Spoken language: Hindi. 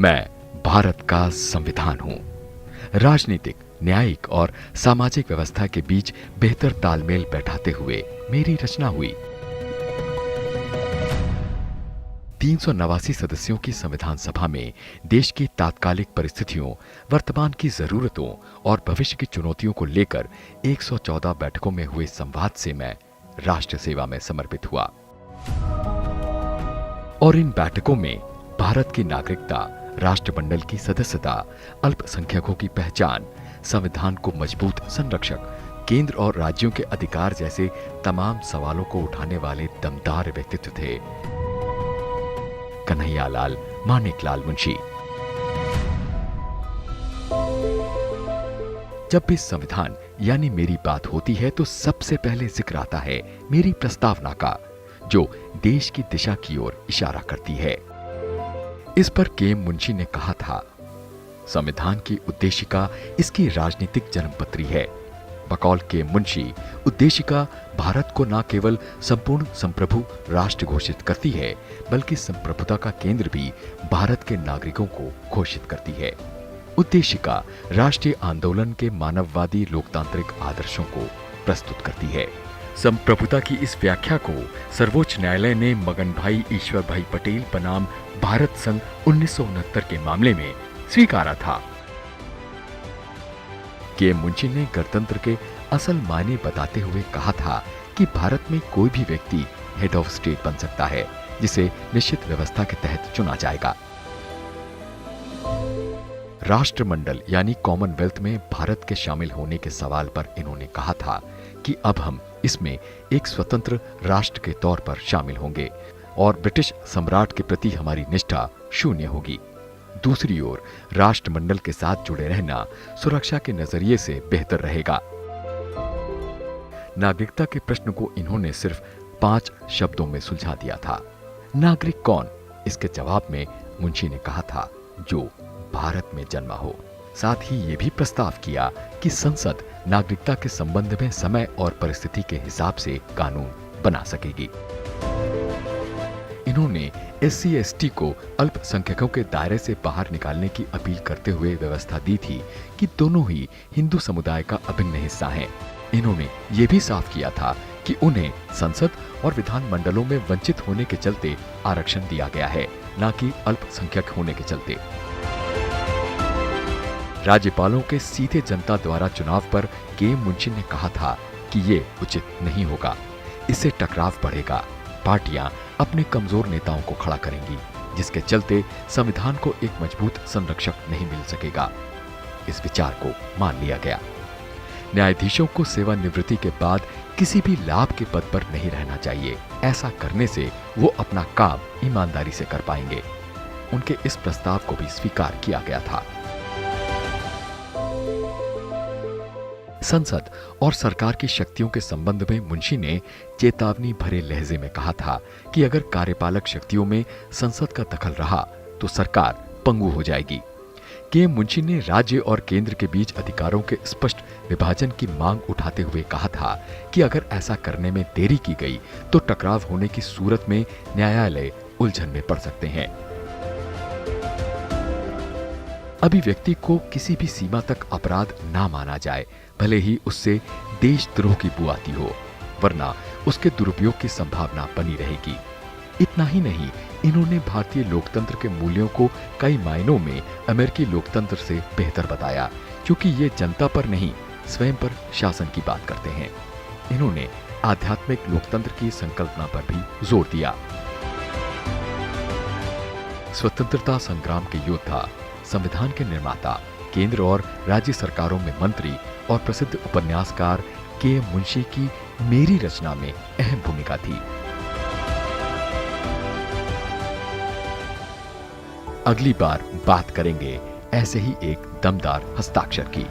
मैं भारत का संविधान हूं। राजनीतिक, न्यायिक और सामाजिक व्यवस्था के बीच बेहतर तालमेल बैठाते हुए मेरी रचना हुई। 389 सदस्यों की संविधान सभा में देश की तात्कालिक परिस्थितियों, वर्तमान की जरूरतों और भविष्य की चुनौतियों को लेकर 114 बैठकों में हुए संवाद से मैं राष्ट्र सेवा में समर्पित हुआ। और इन बैठकों में भारत की नागरिकता, राष्ट्रमंडल की सदस्यता, अल्पसंख्यकों की पहचान, संविधान को मजबूत संरक्षक, केंद्र और राज्यों के अधिकार जैसे तमाम सवालों को उठाने वाले दमदार व्यक्तित्व थे। कन्हैयालाल मानिकलाल मुंशी। जब भी संविधान यानी मेरी बात होती है तो सबसे पहले जिक्र आता है मेरी प्रस्तावना का, जो देश की दिशा की ओर इशारा करती है। इस पर के.एम. मुंशी ने कहा था, संविधान की उद्देशिका इसकी राजनीतिक जन्मपत्री है। बकौल के.एम. मुंशी, उद्देशिका भारत को न केवल संपूर्ण संप्रभु राष्ट्र घोषित करती है, बल्कि संप्रभुता का केंद्र भी भारत के नागरिकों को घोषित करती है। उद्देशिका राष्ट्रीय आंदोलन के मानववादी लोकतांत्रिक आदर्शों को प्रस्तुत करती है। संप्रभुता की इस व्याख्या को सर्वोच्च न्यायालय ने मगन भाई ईश्वर भाई पटेल बनाम भारत संघ 1969 के मामले में स्वीकारा था। के.एम. मुंशी ने गणतंत्र के असल मायने बताते हुए कहा था कि भारत में कोई भी व्यक्ति हेड ऑफ स्टेट बन सकता है, जिसे निश्चित व्यवस्था के तहत चुना जाएगा। राष्ट्रमंडल यानी कॉमनवेल्थ में भारत के शामिल होने के सवाल पर इन्होंने कहा था कि अब हम इसमें एक स्वतंत्र राष्ट्र के तौर पर शामिल होंगे और ब्रिटिश सम्राट के प्रति हमारी निष्ठा शून्य होगी। दूसरी ओर राष्ट्रमंडल के साथ जुड़े रहना सुरक्षा के नजरिए से बेहतर रहेगा। नागरिकता के प्रश्न को इन्होंने सिर्फ 5 शब्दों में सुलझा दिया था। नागरिक कौन? इसके जवाब में मुंशी ने कहा था, जो भारत में जन्मा हो। साथ ही ये भी प्रस्ताव किया कि संसद नागरिकता के संबंध में समय और परिस्थिति के हिसाब से कानून बना सकेगी। इन्होंने SC/ST को अल्पसंख्यकों के दायरे से बाहर निकालने की अपील करते हुए व्यवस्था दी थी कि दोनों ही हिंदू समुदाय का अभिन्न हिस्सा हैं। इन्होंने ये भी साफ किया था कि उन्हें संसद और विधान मंडलों में वंचित होने के चलते आरक्षण दिया गया है, न कि अल्पसंख्यक होने के चलते। राज्यपालों के सीधे जनता द्वारा चुनाव पर के.एम. मुंशी ने कहा था कि ये उचित नहीं होगा, इससे टकराव बढ़ेगा, पार्टियां अपने कमजोर नेताओं को खड़ा करेंगी, जिसके चलते संविधान को एक मजबूत संरक्षक नहीं मिल सकेगा। इस विचार को मान लिया गया। न्यायाधीशों को सेवानिवृत्ति के बाद किसी भी लाभ के पद पर नहीं रहना चाहिए। ऐसा करने से वो अपना काम ईमानदारी से कर पाएंगे। उनके इस प्रस्ताव को भी स्वीकार किया गया था। संसद और सरकार की शक्तियों के संबंध में मुंशी ने चेतावनी भरे लहजे में कहा था कि अगर कार्यपालक शक्तियों में संसद का दखल रहा तो सरकार पंगु हो जाएगी। के.एम. मुंशी ने राज्य और केंद्र के बीच अधिकारों के स्पष्ट विभाजन की मांग उठाते हुए कहा था कि अगर ऐसा करने में देरी की गई तो टकराव होने की सूरत में न्यायालय उलझन में पड़ सकते हैं। अभिव्यक्ति को किसी भी सीमा तक अपराध ना माना जाए, भले ही उससे देशद्रोह की बू आती हो, वरना उसके दुरुपयोग की संभावना बनी रहेगी। इतना ही नहीं, इन्होंने भारतीय लोकतंत्र के मूल्यों को कई मायनों में अमेरिकी लोकतंत्र से बेहतर बताया, क्योंकि ये जनता पर नहीं, स्वयं पर शासन की बात करते हैं। इन्होंने आध्यात्मिक लोकतंत्र की संकल्पना पर भी जोर दिया। स्वतंत्रता संग्राम के योद्धा, संविधान के निर्माता, केंद्र और राज्य सरकारों में मंत्री और प्रसिद्ध उपन्यासकार के.एम. मुंशी की मेरी रचना में अहम भूमिका थी। अगली बार बात करेंगे ऐसे ही एक दमदार हस्ताक्षर की।